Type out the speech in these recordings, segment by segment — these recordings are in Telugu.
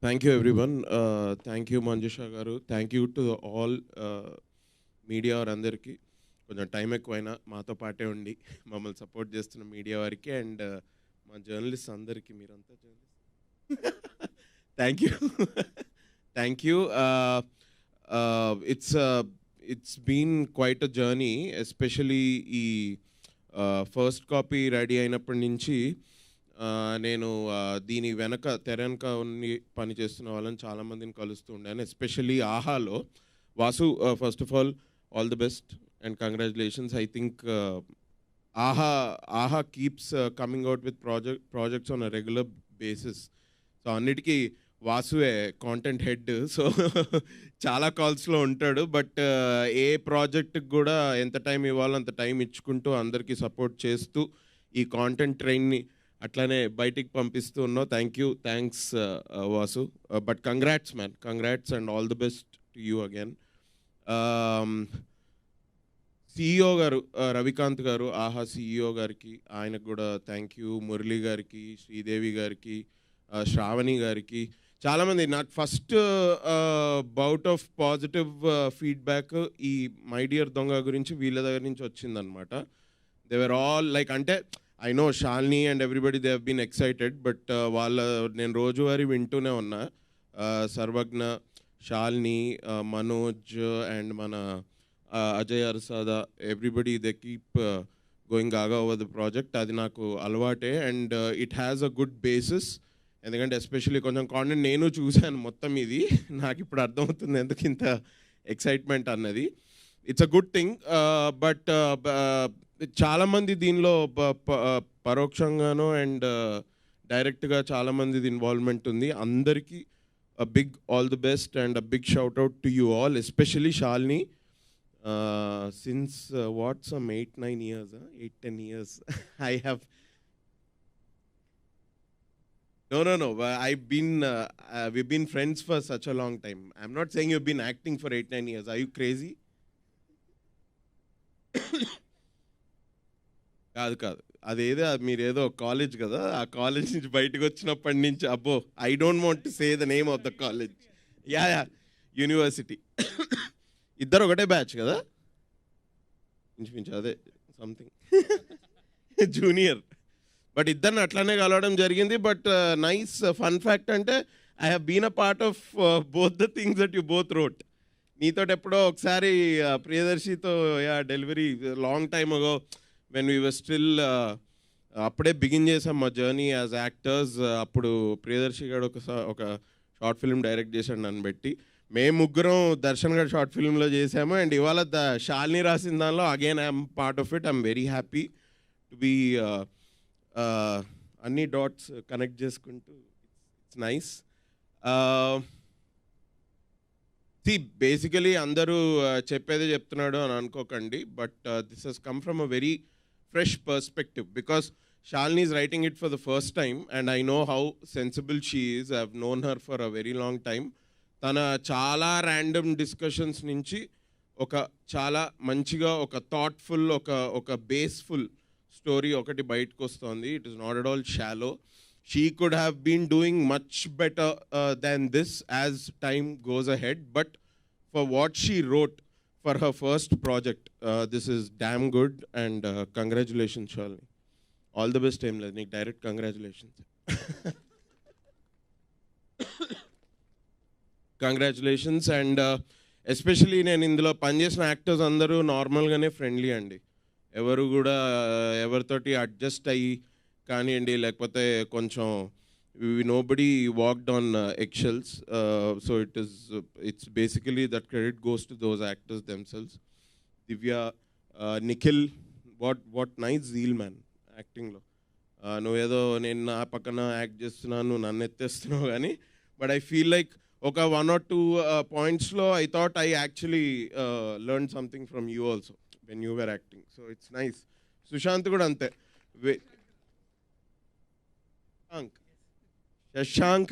Thank you, everyone. Thank you, Manjusha garu. Thank you to all media వారందరికీ. కొంచెం టైం ఎక్కువైనా మాతో పాటే ఉండి మమ్మల్ని సపోర్ట్ చేస్తున్న మీడియా వారికి అండ్ మా జర్నలిస్ట్ అందరికీ, మీరంతా journalist, thank you. Thank you. It's been quite a journey, especially ఈ ఫస్ట్ కాపీ రెడీ అయినప్పటి నుంచి నేను దీని తెర వెనక పని చేస్తున్న వాళ్ళని చాలామందిని కలుస్తూ ఉండాను. ఎస్పెషల్లీ ఆహాలో Vasu, first of all the best and congratulations. I think Aha keeps coming out with projects on a regular basis. So అన్నిటికీ వాసువే కాంటెంట్ హెడ్, సో చాలా కాల్స్లో ఉంటాడు. బట్ ఏ ప్రాజెక్ట్కి కూడా ఎంత టైం ఇవ్వాలో అంత టైం ఇచ్చుకుంటూ అందరికీ సపోర్ట్ చేస్తూ ఈ కాంటెంట్ ట్రైన్ని అట్లానే బయటికి పంపిస్తూ ఉన్నావు. Thanks Vasu. But congrats man, congrats and all the best to you again. CEO గారు రవికాంత్ గారు, ఆహా సిఇఓ గారికి, ఆయనకు కూడా థ్యాంక్ యూ. మురళి గారికి, శ్రీదేవి గారికి, శ్రావణి గారికి, చాలామంది. నాకు first bout of positive feedback ఈ మై డియర్ దొంగ గురించి వీళ్ళ దగ్గర నుంచి వచ్చిందనమాట. దే వర్ ఆల్ లైక్, అంటే I know Shalini and everybody they have been excited, but నేను రోజువారీ వింటూనే ఉన్నా. సర్వజ్ఞ, షాలిని, మనోజ్ అండ్ మన Ajay Arsada, everybody they keep going gaga over the project. అది నాకు అలవాటే and it has a good basis. ఎందుకంటే ఎస్పెషల్లీ కొంచెం కాంటెంట్ నేను చూశాను మొత్తం. ఇది నాకు ఇప్పుడు అర్థమవుతుంది ఎందుకు ఇంత ఎక్సైట్మెంట్ అన్నది. It's a good thing. But చాలామంది దీనిలో పరోక్షంగానో అండ్ డైరెక్ట్గా చాలామంది ఇన్వాల్వ్మెంట్ ఉంది. అందరికీ a big all the best and a big shout out to you all, especially Shalini. Since what, some 8-9 years, 8-10 years I have no I've been we've been friends for such a long time. I'm not saying you've been acting for 8-9 years. Are you crazy? కాదు, అదేదో మీరేదో కాలేజ్ కదా, ఆ కాలేజ్ నుంచి బయటకు వచ్చినప్పటి నుంచి, అబ్బో, I don't want to say the name of the college. Yeah university. ఇద్దరు ఒకటే బ్యాచ్ కదా, ఇంచుమించు అదే సంథింగ్ జూనియర్. బట్ ఇద్దరిని అట్లానే కలవడం జరిగింది. బట్ నైస్ ఫన్ ఫ్యాక్ట్ అంటే I have been a part of both the things that you both wrote. నీతో ఎప్పుడో ఒకసారి ప్రియదర్శితో delivery long time ago when we were still, అప్పుడే బిగిన్ చేసాం మా జర్నీ యాజ్ యాక్టర్స్. అప్పుడు ప్రియదర్శి గారు ఒక షార్ట్ ఫిల్మ్ డైరెక్ట్ చేశాడు నన్ను పెట్టి. మేము ముగ్గురం దర్శన్ గారు షార్ట్ ఫిల్మ్లో చేసాము. అండ్ ఇవాళ షాలిని రాసిన దానిలో again I'm part of it. I'm very happy to be అన్ని డాట్స్ కనెక్ట్ చేసుకుంటూ. It's nice. బేసికలీ అందరూ చెప్పేదే చెప్తున్నాడు అని అనుకోకండి. But this he's come from a very fresh perspective because Shalini is writing it for the first time and I know how sensible she is. I've known her for a very long time. Tana chala random discussions nunchi oka chala manchiga oka thoughtful oka baseful story okati bayitku vastundi. It is not at all shallow. She could have been doing much better than this as time goes ahead, but for what she wrote for her first project, this is damn good and congratulations Shalini. All the best. Time like direct congratulations. Congratulations. And especially నేను ఇందులో పనిచేసిన యాక్టర్స్ అందరూ నార్మల్గానే ఫ్రెండ్లీ అండి. ఎవరు కూడా ఎవరితోటి అడ్జస్ట్ అయ్యి కానివ్వండి, లేకపోతే కొంచెం nobody walked on eggshells. So it's basically that credit goes to those actors themselves. Divya, Nikhil, what nice zeal man acting lo. నువ్వేదో నేను నా పక్కన యాక్ట్ చేస్తున్నాను, నువ్వు నన్ను ఎత్తేస్తున్నావు కానీ, బట్ ఐ ఫీల్ లైక్ ఒక 1 or 2 పాయింట్స్లో I thought I actually learn something from you also when you were acting. So it's nice. Sushanth కూడా అంతే. శశాంక్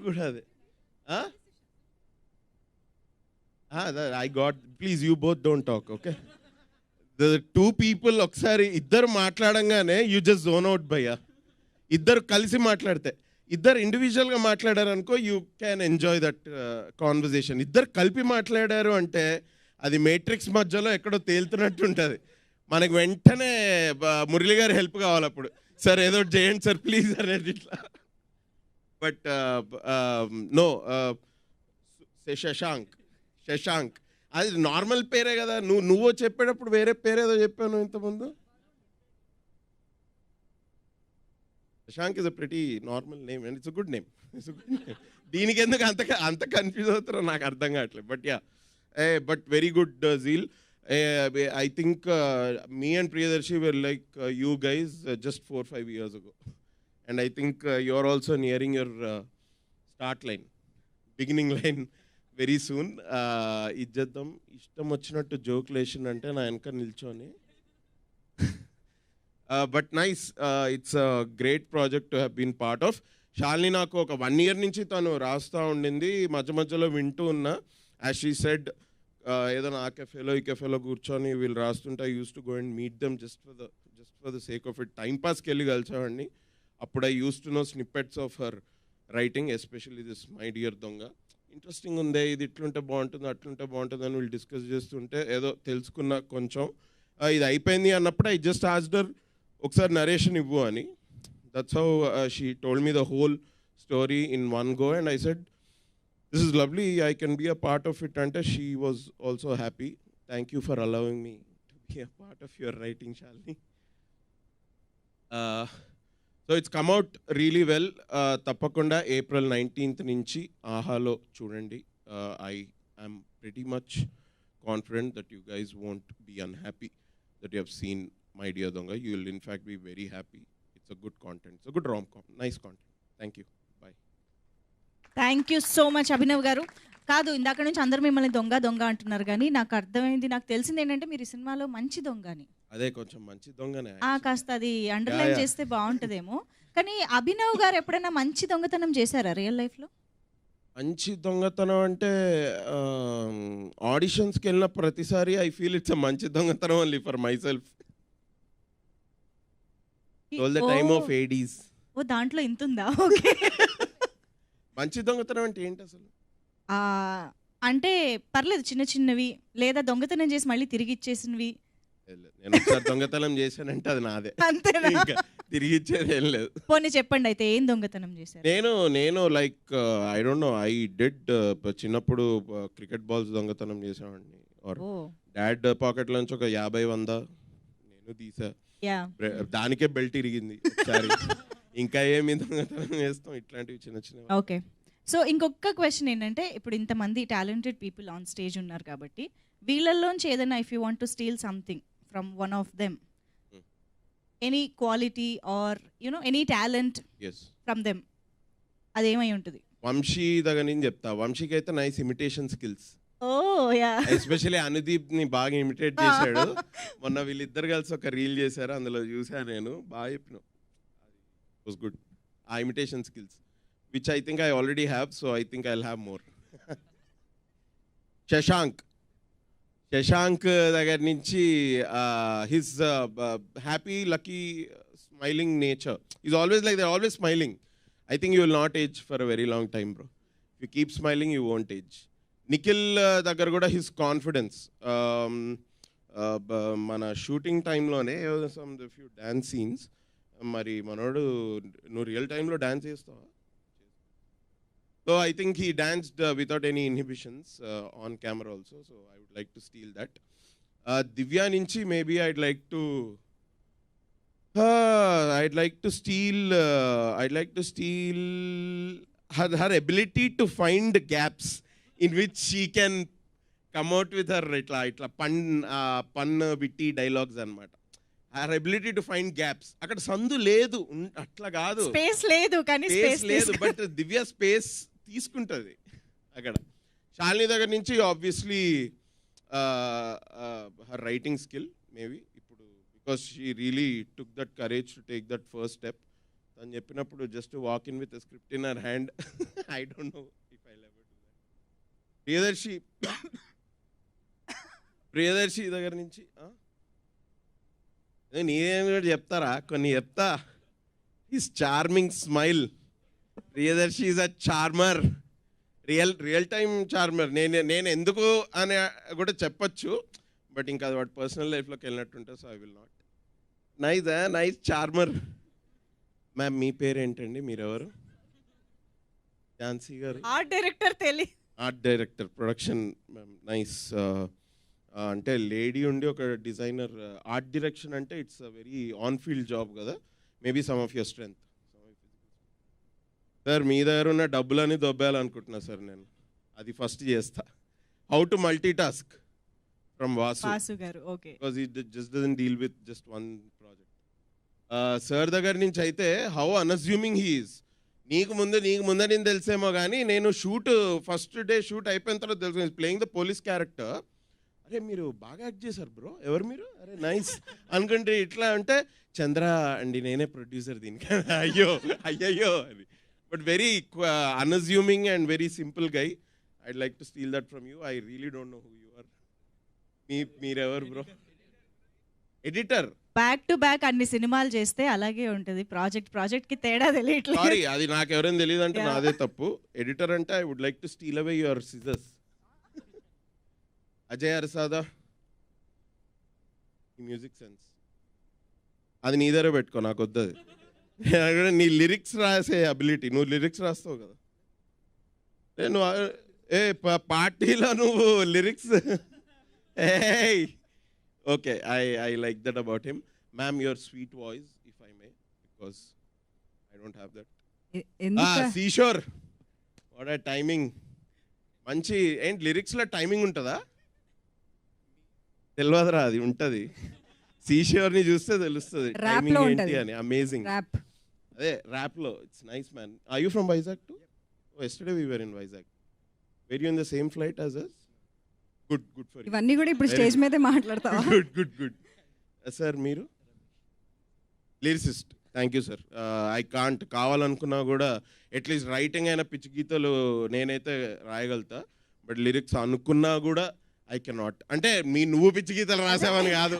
కూడా అదే. I got, please you both don't talk, okay? The 2 people ఒకసారి ఇద్దరు మాట్లాడంగానే యూ జస్ట్ జోన్ అవుట్ భయ్యా. ఇద్దరు కలిసి మాట్లాడితే ఇద్దరు ఇండివిజువల్గా మాట్లాడారు అనుకో, you can enjoy that conversation. ఇద్దరు కలిపి మాట్లాడారు అంటే అది మేట్రిక్స్ మధ్యలో ఎక్కడో తేలుతున్నట్టు ఉంటుంది. మనకు వెంటనే మురళి గారి హెల్ప్ కావాలి అప్పుడు. సార్ ఏదో చేయండి సార్ ప్లీజ్ అనేది ఇట్లా. బట్ నో, శశాంక్ అది నార్మల్ పేరే కదా. నువ్వు చెప్పేటప్పుడు వేరే పేరేదో చెప్పాను ఇంతకుముందు. Shashank is a pretty normal name and it's a good name. దీనికి ఎందుకు అంత కన్ఫ్యూజ్ అవుతారో నాకు అర్థం కావట్లేదు. But yeah, but very good zeal. I think me and Priyadarshi were like you guys just 4-5 years ago. And I think you're also nearing your start line, beginning line very soon. ఇజ్జద్దం ఇష్టం వచ్చినట్టు జోక్లేషన్ అంటే నా వెనక నిల్చొని. But nice, it's a great project to have been part of. Shalini నాకు ఒక 1 year నుంచి తను రాస్తూ ఉండింది, మధ్య మధ్యలో వింటూ ఉన్నా. యాజ్ షీ సెడ్, ఏదైనా ఆ కెఫేలో ఈ కెఫేలో కూర్చొని వీళ్ళు రాస్తుంటే I use to go and meet them just for the sake of it. Time పాస్కి వెళ్ళి కలిసామండి. అప్పుడు I use to know snippets of her writing, especially this my dear Donga. Interesting ఉంది, ఇది ఇట్లుంటే బాగుంటుంది అట్లుంటే బాగుంటుంది అని వీళ్ళు డిస్కస్ చేస్తుంటే ఏదో తెలుసుకున్న కొంచెం. ఇది అయిపోయింది అన్నప్పుడు ఐ జస్ట్ ఆస్క్డ్ హర్ ఒకసారి నరేషన్ ఇవ్వు అని. That's how she told me the whole story in one go and I said this is lovely, I can be a part of it. And she was also happy. Thank you for allowing me to be a part of your writing, Shalini. So it's come out really well. Tappakunda April 19th nunchi Ahalo chudandi. I am pretty much confident that you guys won't be unhappy that you have seen My Dear Donga. You will in fact be very happy. It's a good content. It's a good rom-com. Nice content. Thank you. Thank you so much Abhinav గారు. కాదు, ఇందాక నుంచి అందరూ మిమ్మల్ని దొంగ దొంగ అంటున్నారు, కానీ నాకు అర్థమైంది, నాకు తెలిసింది ఏంటంటే మీరు ఈ సినిమాలో మంచి దొంగ అని. అదే కొంచెం మంచి దొంగనే. కాస్త అది అండర్లైన్ చేస్తే బాగుంటుందేమో. కానీ అభినవ్ గారు ఎప్పుడైనా మంచి దొంగతనం చేశారా రియల్ లైఫ్లో? మంచి దొంగతనం అంటే ఆడిషన్స్కి వెళ్ళిన ప్రతిసారి ఐ ఫీల్ ఇట్స్ మంచి దొంగతనం only for my self. All the time of 80s. ఓ దాంట్లో ఇంత ఉందా? ఓకే. మంచి దొంగతనం అంటే ఏంటి అసలు? అంటే పర్లేదు, చిన్న చిన్నవి లేదా దొంగతనం చేసి మళ్ళీ తిరిగి ఇచ్చేసినవి. నేను ఒకసారి దొంగతనం చేశానంటే అది నాదే, అంతేనా? తిరిగి ఇచ్చేది ఏం లేదు. పోనీ చెప్పండి అయితే ఏం దొంగతనం చేశారు? నేను like I don't no, I did చిన్నప్పుడు క్రికెట్ బాల్స్ దొంగతనం చేసామండి. డాడ్ పాకెట్ నుంచి ఒక 50-100 నేను తీసా. దానికే బెల్ట్ ఇరిగింది ఒకసారి. ఇంకా ఏమి దొంగతనం చేస్తాం, ఇట్లాంటివి చిన్న చిన్న. ఓకే. సో ఇంకొక క్వశ్చన్ ఏంటంటే, ఇప్పుడు ఇంతమంది టాలెంటెడ్ పీపుల్ ఆన్ స్టేజ్ ఉన్నారు కాబట్టి వీళ్ళల్లోంచి ఏదైనా if you want to steal something from one of them, any quality or you know any talent from them, అదేమై ఉంటుంది? వంశీ దగ్గర నుంచి చెప్తా. వంశీకి అయితే nice imitation skills. Especially Anudeep ని బాగా ఇమిటేట్ చేశాడు. మొన్న వీళ్ళిద్దరు కలిసి ఒక రీల్ చేశారు, అందులో చూసాను నేను. బాగా చెప్పిన, was good. Imitation skills, which I think I already have, so I think I'll have more. Shashank దగ్గర నుంచి his happy, lucky, smiling nature. He's always like that, always smiling. I think you will not age for a very long time, bro. If you keep smiling, you won't age. Nikhil దగ్గర కూడా his confidence. మన షూటింగ్ టైంలోనే some few dance scenes. మరి మనోడు నువ్వు రియల్ టైంలో డాన్స్ చేస్తావా? So I think he danced without any inhibitions on camera also. So I would like to steal that. Divya నుంచి maybe I'd like to steal her ability to find gaps in which she can come out with her ఇట్లా పన్ విట్టి డైలాగ్స్ అనమాట. her ability to find gaps. అక్కడ సందు లేదు, అట్లా కాదు, స్పేస్ లేదు, కానీ స్పేస్ లేదు, బట్ దివ్య స్పేస్ తీసుకుంటుంది అక్కడ. శాలిని దగ్గర నుంచి obviously her writing skill maybe ఇప్పుడు, because she really took that courage to take that first step. తను చెప్పినప్పుడు just walk in with script in her hand. I don't know if I ever do that. Priyadarshi దగ్గర నుంచి నేనేమి కూడా చెప్తారా, కొన్ని చెప్తా. His charming smile, Priyadarshi is a charmer, real time charmer. నేను ఎందుకు అని కూడా చెప్పచ్చు, బట్ ఇంకా అది వాటి పర్సనల్ లైఫ్లోకి వెళ్ళినట్టుంటే, so I will not. Nice charmer. Ma'am మీ పేరు ఏంటండి, మీరెవరు? Jhansi garu art director art director production. Ma'am nice. అంటే లేడీ ఉండి ఒక డిజైనర్ ఆర్ట్ డైరెక్షన్ అంటే it's a very on field job కదా, maybe some of your strength. Sir మీ దగ్గర ఉన్న డబ్బులని దొబ్బేయాలనుకుంటున్నా సార్ నేను, అది ఫస్ట్ చేస్తా. How to multi task from Vasu garu. Okay, because he just doesn't deal with just one project. Sir దగ్గర నుంచి అయితే హౌ అన్అస్యూమింగ్ హీ ఈజ్. నీకు ముందే నేను తెలిసేమో కానీ నేను ఫస్ట్ డే షూట్ అయిపోయిన తర్వాత తెలుసు ప్లేయింగ్ ద పోలీస్ క్యారెక్టర్. అరే మీరు బాగా యాక్ట్ చేశారు బ్రో, ఎవరు మీరు? అరే నైస్ అనుకుంటే ఇట్లా అంటే చంద్ర అండి నేనే ప్రొడ్యూసర్ దీనికి. అయ్యయ్యో అని. But very unassuming and very simple guy. I'd like to steal that from you. I really don't know who you are. మీరెవరు bro? Editor. Back to back అన్ని సినిమాలు చేస్తే అలాగే ఉంటుంది. ప్రాజెక్ట్ కి తేడా తెలియట్లేదు. సారీ, అది నాకు ఎవరైనా తెలియదు అంటే నాదే తప్పు. ఎడిటర్ అంటే I would like to steal away your scissors. Ajay Arasada, ఈ మ్యూజిక్ సెన్స్ అది నీ దగ్గర పెట్టుకో, నాకు వద్దది. నీ లిరిక్స్ రాసే అబిలిటీ, నువ్వు లిరిక్స్ రాస్తావు కదా. నేను పార్టీలో నువ్వు lyrics. Okay, I like that about him. Ma'am your sweet voice if I may, because I don't have that. Seashore, what ఆ టైమింగ్. మంచి ఏంటి లిరిక్స్లో టైమింగ్ ఉంటుందా? తెలియదురా, అది ఉంటుంది. సీషోర్ని చూస్తే తెలుస్తుంది టైమింగ్ ఏంటి అని. అమేజింగ్. అదే ర్యాప్లో it's nice man. Are you from Vizag too? Yesterday we were in Vizag. Were you in the same flight as us? Good for ఇవన్నీ కూడా ఇప్పుడు స్టేజ్ మీదే మాట్లాడతావా? గుడ్. సార్ మీరు lyricist. Thank you sir. I can't, కావాలనుకున్నా కూడా అట్లీస్ట్ రైటింగ్ అయిన పిచ్చి గీతలు నేనైతే రాయగలుగుతా, బట్ లిరిక్స్ అనుకున్నా కూడా ఐ కెనాట్. అంటే నువ్వు పిచ్చి గీతలు రాసావని కాదు,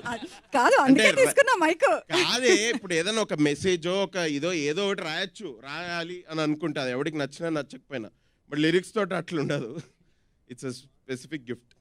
అందుకే తీసుకున్నా మైక్. కాదే, ఇప్పుడు ఏదైనా ఒక మెసేజో ఏదో ఒకటి రాయాలి అని అనుకుంటే అది ఎవరికి నచ్చినా నచ్చకపోయినా, బట్ లిరిక్స్ తోటి అట్లా ఉండదు. It's a specific gift.